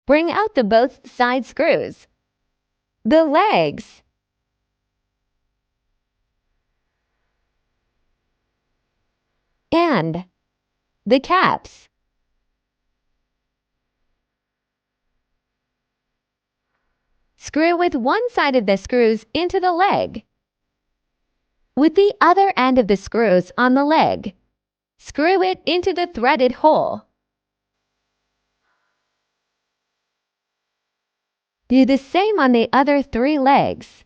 Bring out the both side screws, the legs, and the caps. Screw with one side of the screws into the leg. With the other end of the screws on the leg, screw it into the threaded hole. Do the same on the other 3 legs.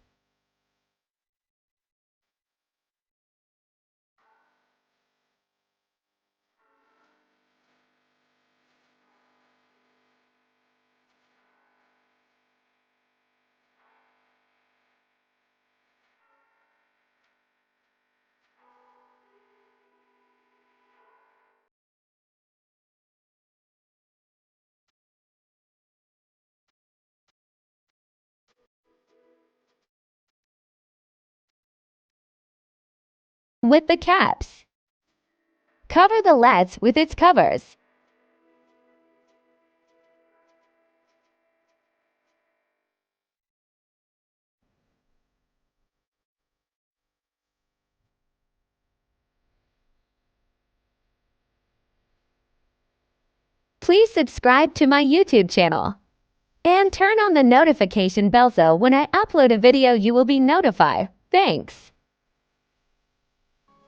With the caps, cover the legs with its covers. Please subscribe to my YouTube channel and turn on the notification bell so when I upload a video you will be notified. Thanks.